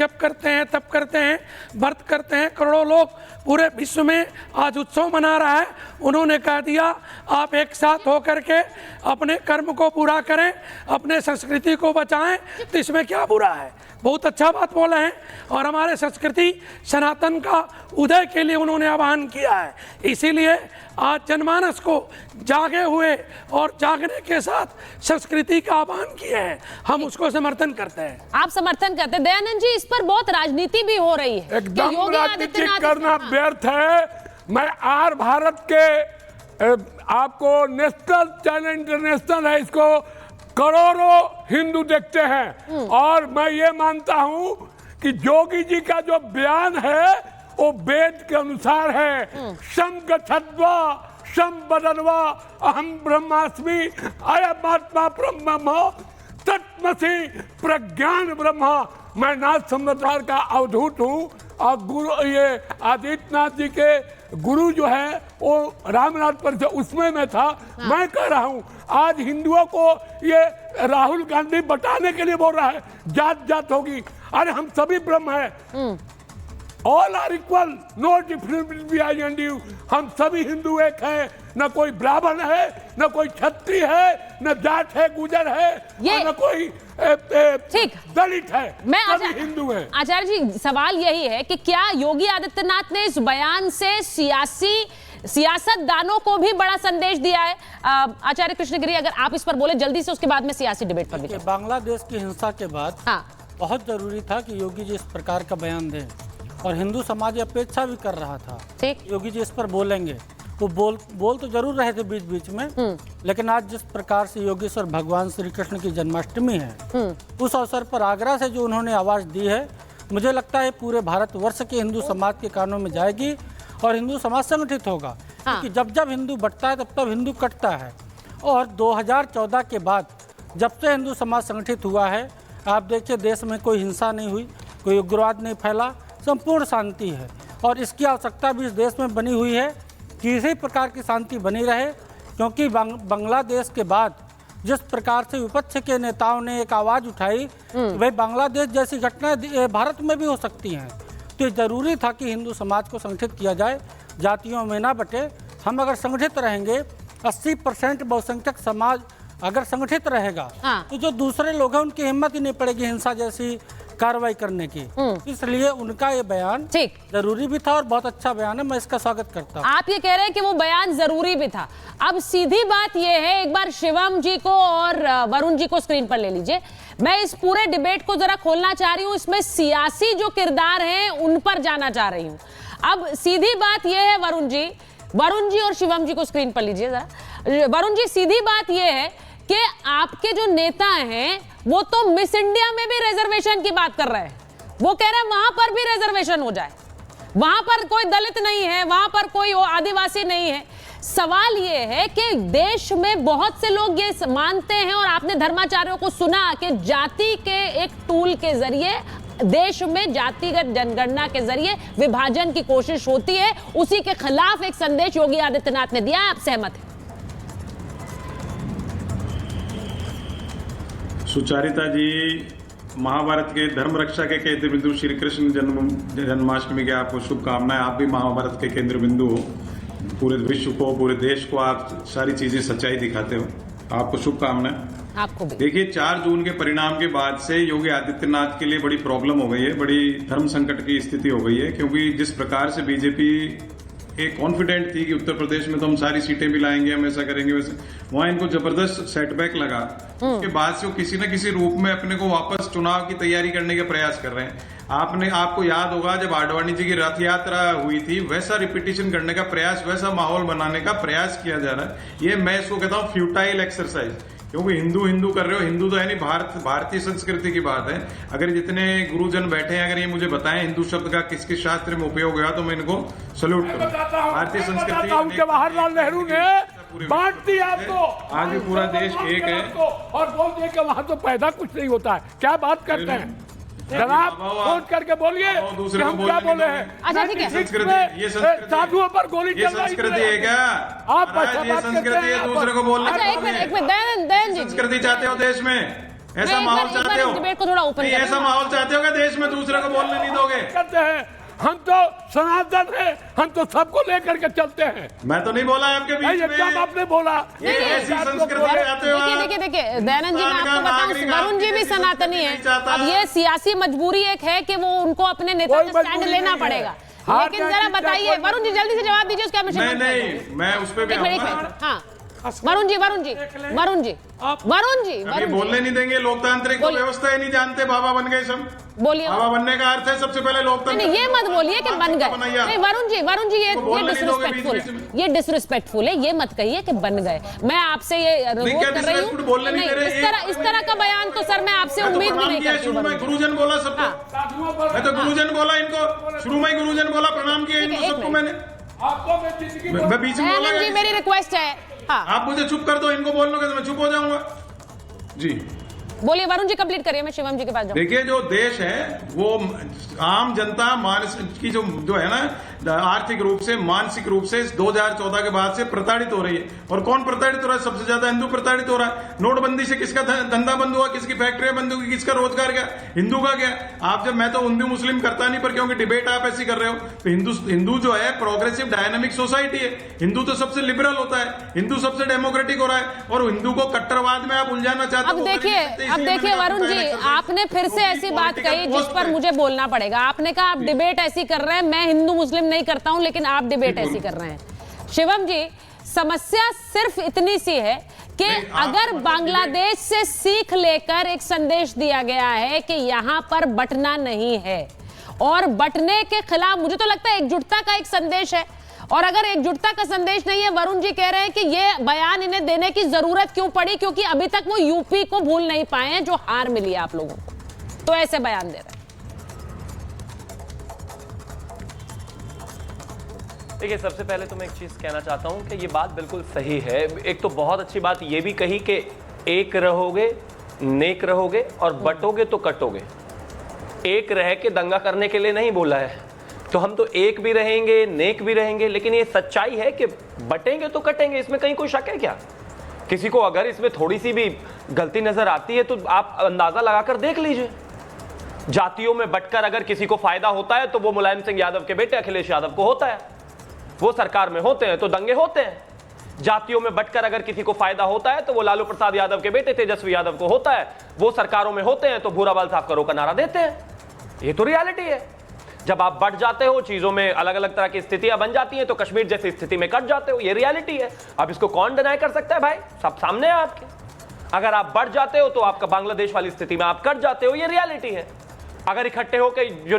जप करते हैं, तप करते हैं, व्रत करते हैं, करोड़ों लोग पूरे विश्व में आज उत्सव मना रहा है। उन्होंने कह दिया आप एक साथ होकर के अपने कर्म को पूरा करें, अपने संस्कृति को बचाएं, तो इसमें क्या बुरा है। बहुत अच्छा बात बोले हैं और हमारे संस्कृति सनातन का उदय के लिए उन्होंने आह्वान किया है। इसीलिए आज जनमानस को जागे हुए और जागने के साथ संस्कृति का आह्वान किए हैं, हम उसको समर्थन करते हैं। आप समर्थन करते हैं। दयानंद जी, इस पर बहुत राजनीति भी हो रही है। एकदम राजनीति करना व्यर्थ है। मैं आर भारत के आपको नेशनल चैनल इंटरनेशनल है, इसको करोड़ों हिंदू देखते हैं और मैं ये मानता हूं कि योगी जी का जो बयान है वो वेद के अनुसार है। शम गच्छध्वा शम बदलवा अहम ब्रह्मास्मि अयमात्मा ब्रह्म तत्मसि प्रज्ञान ब्रह्मा। मैं नाथ सम्राट का अवधूत हूँ और गुरु ये आदित्यनाथ जी के गुरु जो है वो रामनाथ पर उसमें मैं था। मैं कह रहा हूँ आज हिंदुओं को ये राहुल गांधी बताने के लिए बोल रहा है जात जात होगी। अरे हम सभी ब्रह्म हैं, all are equal, no difference between and you. हम सभी हिंदू एक हैं, न कोई ब्राह्मण है, न कोई क्षत्रिय है, न जाट है, गुजर है, न कोई दलित है, सभी हिंदू हैं। आचार्य जी, सवाल यही है कि क्या योगी आदित्यनाथ ने इस बयान से सियासतदानों को भी बड़ा संदेश दिया है? आचार्य कृष्णगिरी, अगर आप इस पर बोले जल्दी से, उसके बाद में सियासी डिबेट पर भी। बांग्लादेश की हिंसा के बाद बहुत जरूरी था कि योगी जी इस प्रकार का बयान दें और हिंदू समाज अपेक्षा भी कर रहा था योगी जी इस पर बोलेंगे। वो बोल तो जरूर रहे थे बीच बीच में, लेकिन आज जिस प्रकार से योगेश्वर भगवान श्री कृष्ण की जन्माष्टमी है, उस अवसर पर आगरा से जो उन्होंने आवाज दी है, मुझे लगता है पूरे भारतवर्ष के हिंदू समाज के कानों में जाएगी और हिंदू समाज संगठित होगा। क्योंकि जब जब हिंदू बढ़ता है तब तब हिंदू कटता है। और 2014 के बाद जब से हिंदू समाज संगठित हुआ है, आप देखिए देश में कोई हिंसा नहीं हुई, कोई उग्रवाद नहीं फैला, संपूर्ण शांति है। और इसकी आवश्यकता भी इस देश में बनी हुई है कि इसी प्रकार की शांति बनी रहे, क्योंकि बांग्लादेश के बाद जिस प्रकार से विपक्ष के नेताओं ने एक आवाज़ उठाई कि भाई बांग्लादेश जैसी घटनाएं भारत में भी हो सकती हैं, तो ये जरूरी था कि हिंदू समाज को संगठित किया जाए, जातियों में ना बटे। हम अगर संगठित रहेंगे, 80% बहुसंख्यक समाज अगर संगठित रहेगा, तो जो दूसरे लोग हैं उनकी हिम्मत ही नहीं पड़ेगी हिंसा जैसी कार्रवाई करने की। इसलिए उनका ये बयान जरूरी भी था और बहुत अच्छा बयान है, मैं इसका स्वागत करता हूँ। आप ये कह रहे हैं कि वो बयान जरूरी भी था। अब सीधी बात ये है, एक बार शिवम जी को और वरुण जी को स्क्रीन पर ले लीजिए। मैं इस पूरे डिबेट को जरा खोलना चाह रही हूँ, इसमें सियासी जो किरदार हैं उन पर जाना चाह रही हूँ। अब सीधी बात यह है, वरुण जी और शिवम जी को स्क्रीन पर लीजिए जरा। वरुण जी, सीधी बात यह है कि आपके जो नेता हैं वो तो मिस इंडिया में भी रिजर्वेशन की बात कर रहे हैं। वो कह रहे हैं वहां पर भी रिजर्वेशन हो जाए, वहां पर कोई दलित नहीं है, वहां पर कोई आदिवासी नहीं है। सवाल ये है कि देश में बहुत से लोग ये मानते हैं और आपने धर्माचार्यों को सुना कि जाति के एक टूल के जरिए देश में जातिगत जनगणना के जरिए विभाजन की कोशिश होती है। उसी के खिलाफ एक संदेश योगी आदित्यनाथ ने दिया। आप सहमत हैं? सुचारिता जी, महाभारत के धर्म रक्षा के केंद्र बिंदु श्री कृष्ण जन्माष्टमी के आपको शुभकामनाएं। आप भी महाभारत के केंद्र बिंदु हो, पूरे विश्व को, पूरे देश को आप सारी चीजें सच्चाई दिखाते हो, आपको शुभकामनाएं। आपको भी। देखिए, 4 जून के परिणाम के बाद से योगी आदित्यनाथ के लिए बड़ी प्रॉब्लम हो गई है, बड़ी धर्म संकट की स्थिति हो गई है। क्योंकि जिस प्रकार से बीजेपी एक कॉन्फिडेंट थी कि उत्तर प्रदेश में तो हम सारी सीटें भी लाएंगे, हम ऐसा करेंगे, वैसे वहां इनको जबरदस्त सेटबैक लगा। उसके बाद से वो किसी न किसी रूप में अपने को वापस चुनाव की तैयारी करने के प्रयास कर रहे हैं। आपको याद होगा जब आडवाणी जी की रथ यात्रा हुई थी, वैसा रिपीटिशन करने का प्रयास, वैसा माहौल बनाने का प्रयास किया जा रहा है। ये मैं इसको कहता हूँ फ्यूटाइल एक्सरसाइज, क्योंकि हिंदू कर रहे हो। हिंदू तो है नहीं, भारतीय संस्कृति की बात है। अगर जितने गुरुजन बैठे हैं, अगर ये मुझे बताएं हिंदू शब्द का किस किस शास्त्र में उपयोग हुआ, तो मैं इनको सल्यूट करूंगा। भारतीय संस्कृति जवाहरलाल नेहरू ने बांट दिया आपको, आज भी पूरा देश एक है और बोल दिए कि वहाँ तो पैदा कुछ नहीं होता है। क्या बात करते हैं जनाब? फोन करके बोलिए हम क्या बोले हैं। अच्छा, ठीक है। संस्कृति, ये साधुओं पर गोली ये संस्कृति है क्या? आप ये संस्कृति है दूसरे को बोलने। अच्छा, एक मिनट दयानंद जी, संस्कृति चाहते हो देश में? ऐसा माहौल चाहते हो? डिबेट को थोड़ा ओपन नहीं, ऐसा माहौल चाहते हो कि देश में दूसरे को बोलने नहीं दोगे? करते हैं, हम तो सनातन है, हम तो सबको लेकर के चलते हैं। मैं तो नहीं बोला आपके बीच में। जब आपने बोला ये ऐसी संस्कृति चाहते हो आप? देखिए दयानंद जी, मैं आपको बताऊं, वरुण जी भी सनातनी है। अब ये सियासी मजबूरी एक है कि वो उनको अपने नेता का स्टैंड लेना पड़ेगा। लेकिन जरा बताइए वरुण जी, जल्दी से जवाब दीजिए उसका। नहीं, मैं उस पर भी आऊंगा। हाँ वरुण जी अभी बोलने नहीं देंगे। लोकतांत्रिक तो व्यवस्था ही नहीं जानते, बाबा बन गए सब। बोलिए। बाबा बनने का अर्थ है सबसे पहले लोकतंत्र। नहीं, ये मत बोलिए कि बन गए। नहीं वरुण जी, ये डिसरिस्पेक्टफुल है, ये डिसरिस्पेक्टफुल है। ये मत कहिए कि बन गए। मैं आपसे ये रिपोर्ट कर रही हूँ। इस तरह का बयान तो सर मैं आपसे उम्मीद भी नहीं करती हूँ। गुरुजन बोला सबको, मैं तो गुरुजन बोला इनको, शुरू में गुरुजन बोला, प्रणाम किया इनको सबको मैंने। मैं बीच में बोला जी, मेरी रिक्वेस्ट है। हाँ आप मुझे चुप कर दो, इनको बोलने के तो मैं चुप हो जाऊंगा। जी बोलिए वरुण जी, कंप्लीट करिए, मैं शिवम जी के पास जाऊं। देखिए, जो देश है वो आम जनता मानसिक की जो है ना, आर्थिक रूप से, मानसिक रूप से 2014 के बाद से प्रताड़ित हो रही है। और कौन प्रताड़ित हो रहा है? सबसे ज्यादा हिंदू प्रताड़ित हो रहा है। नोटबंदी से किसका धंधा बंद हुआ, किसकी फैक्ट्रियां बंद हुई, किसका रोजगार गया? हिंदू का गया। आप जब, मैं तो हिंदू मुस्लिम करता नहीं, पर क्योंकि डिबेट आप ऐसी कर रहे हो, तो हिंदू जो है प्रोग्रेसिव डायनामिक सोसाइटी है। हिंदू तो सबसे लिबरल होता है, हिंदू सबसे डेमोक्रेटिक हो रहा है, और हिंदू को कट्टरवाद में आप उलझाना चाहते हो। अब देखिए वरुण जी, आपने फिर से ऐसी बात कही जिस पर मुझे बोलना पड़ेगा। आपने कहा आप डिबेट ऐसी कर रहे हैं, मैं हिंदू मुस्लिम नहीं करता हूं, लेकिन आप डिबेट ऐसी कर रहे हैं। शिवम जी, समस्या सिर्फ इतनी सी है कि अगर बांग्लादेश से सीख लेकर एक संदेश दिया गया है कि यहां पर बंटना नहीं है, और बंटने के खिलाफ मुझे तो लगता है एकजुटता का एक संदेश है। और अगर एकजुटता का संदेश नहीं है, वरुण जी कह रहे हैं कि ये बयान इन्हें देने की जरूरत क्यों पड़ी, क्योंकि अभी तक वो यूपी को भूल नहीं पाए हैं जो हार मिली है आप लोगों को, तो ऐसे बयान दे रहे हैं। देखिए, सबसे पहले तो मैं एक चीज कहना चाहता हूं कि ये बात बिल्कुल सही है। एक तो बहुत अच्छी बात ये भी कही कि एक रहोगे, नेक रहोगे, और बटोगे तो कटोगे। एक रह के दंगा करने के लिए नहीं बोला है, तो हम तो एक भी रहेंगे, नेक भी रहेंगे, लेकिन ये सच्चाई है कि बटेंगे तो कटेंगे। इसमें कहीं कोई शक है क्या? किसी को अगर इसमें थोड़ी सी भी गलती नजर आती है तो आप अंदाजा लगाकर देख लीजिए। जातियों में बटकर अगर किसी को फायदा होता है तो वो मुलायम सिंह यादव के बेटे अखिलेश यादव को होता है। वो सरकार में होते हैं तो दंगे होते हैं। जातियों में बटकर अगर किसी को फायदा होता है तो वो लालू प्रसाद यादव के बेटे तेजस्वी यादव को होता है। वो सरकारों में होते हैं तो भूरा बाल साफ करो का नारा देते हैं। ये तो रियलिटी है। जब आप बढ़ जाते हो, चीजों में अलग अलग तरह की स्थितियां बन जाती हैं, तो कश्मीर जैसी स्थिति में कट जाते हो। ये रियलिटी है। अब इसको कौन डिनाई कर सकता है भाई? सब सामने है आपके। अगर आप बढ़ जाते हो तो आपका बांग्लादेश वाली स्थिति में आप कट जाते हो। ये रियलिटी है। अगर इकट्ठे होकर